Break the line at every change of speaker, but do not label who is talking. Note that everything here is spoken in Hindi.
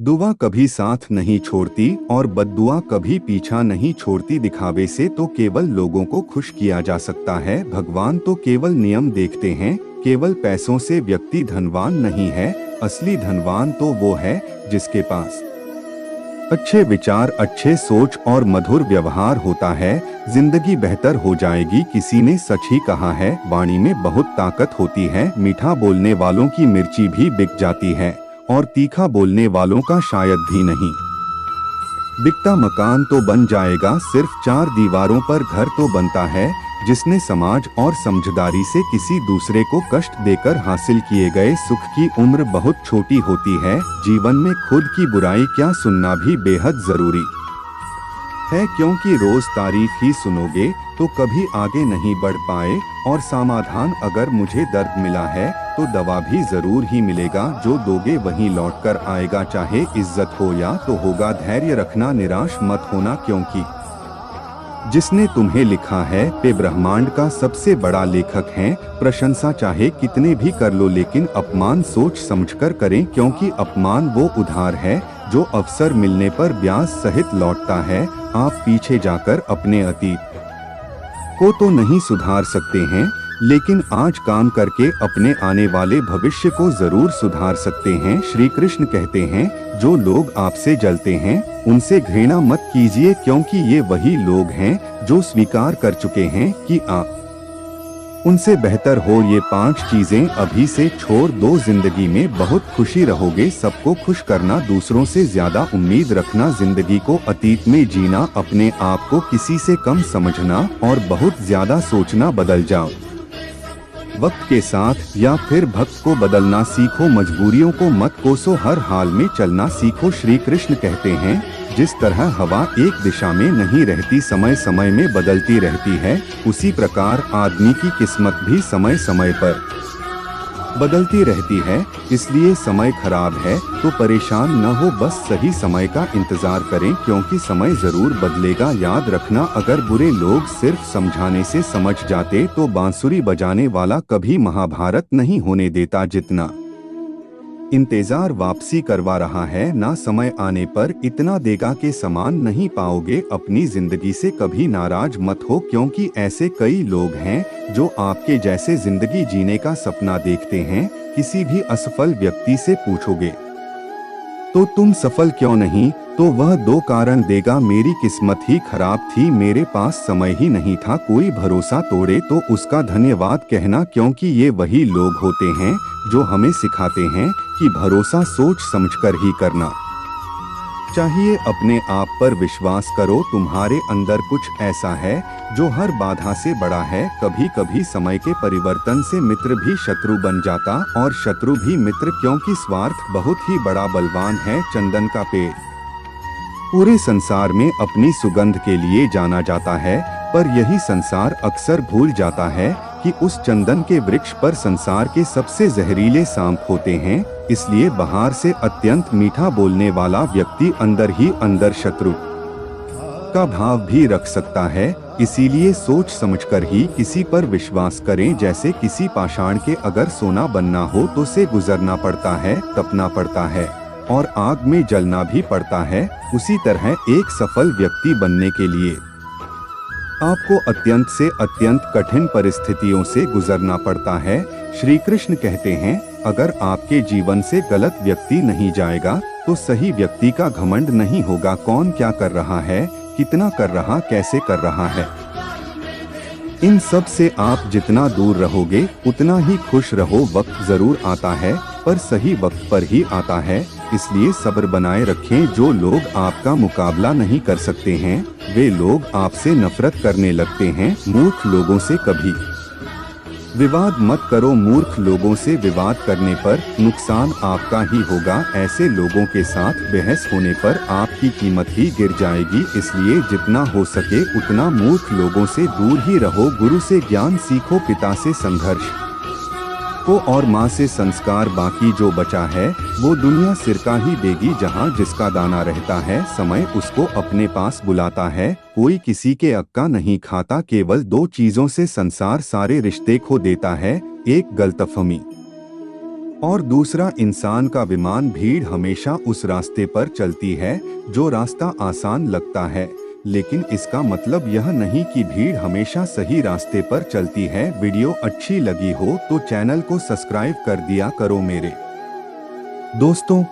दुआ कभी साथ नहीं छोड़ती और बद्दुआ कभी पीछा नहीं छोड़ती। दिखावे से तो केवल लोगों को खुश किया जा सकता है। भगवान तो केवल नियम देखते हैं। केवल पैसों से व्यक्ति धनवान नहीं है। असली धनवान तो वो है जिसके पास अच्छे विचार, अच्छे सोच और मधुर व्यवहार होता है। जिंदगी बेहतर हो जाएगी। किसी ने सच ही कहा है, वाणी में बहुत ताकत होती है। मीठा बोलने वालों की मिर्ची भी बिक जाती है और तीखा बोलने वालों का शायद भी नहीं। बिकता मकान तो बन जाएगा, सिर्फ चार दीवारों पर घर तो बनता है। जिसने समाज और समझदारी से किसी दूसरे को कष्ट देकर हासिल किए गए सुख की उम्र बहुत छोटी होती है। जीवन में खुद की बुराई क्या सुनना भी बेहद जरूरी है, क्योंकि रोज तारीफ ही सुनोगे तो कभी आगे नहीं बढ़ पाए। और समाधान, अगर मुझे दर्द मिला है तो दवा भी जरूर ही मिलेगा। जो दोगे वही लौट कर आएगा, चाहे इज्जत हो या तो होगा। धैर्य रखना, निराश मत होना, क्योंकि जिसने तुम्हें लिखा है वे ब्रह्मांड का सबसे बड़ा लेखक है। प्रशंसा चाहे कितने भी कर लो, लेकिन अपमान सोच समझकर करें, क्योंकि अपमान वो उधार है जो अवसर मिलने पर ब्याज सहित लौटता है। आप पीछे जाकर अपने अतीत को तो नहीं सुधार सकते हैं, लेकिन आज काम करके अपने आने वाले भविष्य को जरूर सुधार सकते हैं। श्री कृष्ण कहते हैं, जो लोग आपसे जलते हैं उनसे घृणा मत कीजिए, क्योंकि ये वही लोग हैं जो स्वीकार कर चुके हैं कि आप उनसे बेहतर हो। ये 5 चीजें अभी से छोड़ दो। जिंदगी में बहुत खुशी रहोगे। सबको खुश करना, दूसरों से ज्यादा उम्मीद रखना, जिंदगी को अतीत में जीना, अपने आप को किसी से कम समझना और बहुत ज्यादा सोचना। बदल जाओ वक्त के साथ, या फिर भक्त को बदलना सीखो। मजबूरियों को मत कोसो, हर हाल में चलना सीखो। श्री कृष्ण कहते हैं, जिस तरह हवा एक दिशा में नहीं रहती, समय समय में बदलती रहती है, उसी प्रकार आदमी की किस्मत भी समय समय पर बदलती रहती है। इसलिए समय खराब है तो परेशान न हो, बस सही समय का इंतजार करें, क्योंकि समय जरूर बदलेगा। याद रखना, अगर बुरे लोग सिर्फ समझाने से समझ जाते तो बांसुरी बजाने वाला कभी महाभारत नहीं होने देता। जितना इंतजार वापसी करवा रहा है, ना समय आने पर इतना देगा के समान नहीं पाओगे। अपनी जिंदगी से कभी नाराज मत हो, क्योंकि ऐसे कई लोग हैं जो आपके जैसे जिंदगी जीने का सपना देखते हैं। किसी भी असफल व्यक्ति से पूछोगे तो तुम सफल क्यों नहीं, तो वह 2 कारण देगा, मेरी किस्मत ही खराब थी, मेरे पास समय ही नहीं था। कोई भरोसा तोड़े तो उसका धन्यवाद कहना, क्योंकि ये वही लोग होते हैं जो हमें सिखाते हैं कि भरोसा सोच समझकर ही करना चाहिए। अपने आप पर विश्वास करो, तुम्हारे अंदर कुछ ऐसा है जो हर बाधा से बड़ा है। कभी कभी समय के परिवर्तन से मित्र भी शत्रु बन जाता और शत्रु भी मित्र, क्योंकि स्वार्थ बहुत ही बड़ा बलवान है। चंदन का पेड़ पूरे संसार में अपनी सुगंध के लिए जाना जाता है, पर यही संसार अक्सर भूल जाता है कि उस चंदन के वृक्ष पर संसार के सबसे जहरीले सांप होते हैं। इसलिए बाहर से अत्यंत मीठा बोलने वाला व्यक्ति अंदर ही अंदर शत्रु का भाव भी रख सकता है। इसीलिए सोच समझकर ही किसी पर विश्वास करें। जैसे किसी पाषाण के अगर सोना बनना हो तो से गुजरना पड़ता है, तपना पड़ता है और आग में जलना भी पड़ता है। उसी तरह एक सफल व्यक्ति बनने के लिए आपको अत्यंत से अत्यंत कठिन परिस्थितियों से गुजरना पड़ता है। श्री कृष्ण कहते हैं, अगर आपके जीवन से गलत व्यक्ति नहीं जाएगा तो सही व्यक्ति का घमंड नहीं होगा। कौन क्या कर रहा है, कितना कर रहा, कैसे कर रहा है, इन सब से आप जितना दूर रहोगे उतना ही खुश रहो। वक्त जरूर आता है, पर सही वक्त पर ही आता है। इसलिए सब्र बनाए रखें। जो लोग आपका मुकाबला नहीं कर सकते हैं, वे लोग आपसे नफरत करने लगते हैं। मूर्ख लोगों से कभी विवाद मत करो। मूर्ख लोगों से विवाद करने पर नुकसान आपका ही होगा। ऐसे लोगों के साथ बहस होने पर आपकी कीमत ही गिर जाएगी। इसलिए जितना हो सके उतना मूर्ख लोगों से दूर ही रहो। गुरु से ज्ञान सीखो, पिता से संघर्ष को और माँ से संस्कार। बाकी जो बचा है वो दुनिया सिरका ही देगी। जहाँ जिसका दाना रहता है, समय उसको अपने पास बुलाता है। कोई किसी के अक्का नहीं खाता। केवल 2 चीजों से संसार सारे रिश्ते खो देता है, एक गलतफहमी और दूसरा, इंसान का विमान। भीड़ हमेशा उस रास्ते पर चलती है जो रास्ता आसान लगता है, लेकिन इसका मतलब यह नहीं कि भीड़ हमेशा सही रास्ते पर चलती है। वीडियो अच्छी लगी हो तो चैनल को सब्सक्राइब कर दिया करो मेरे दोस्तों।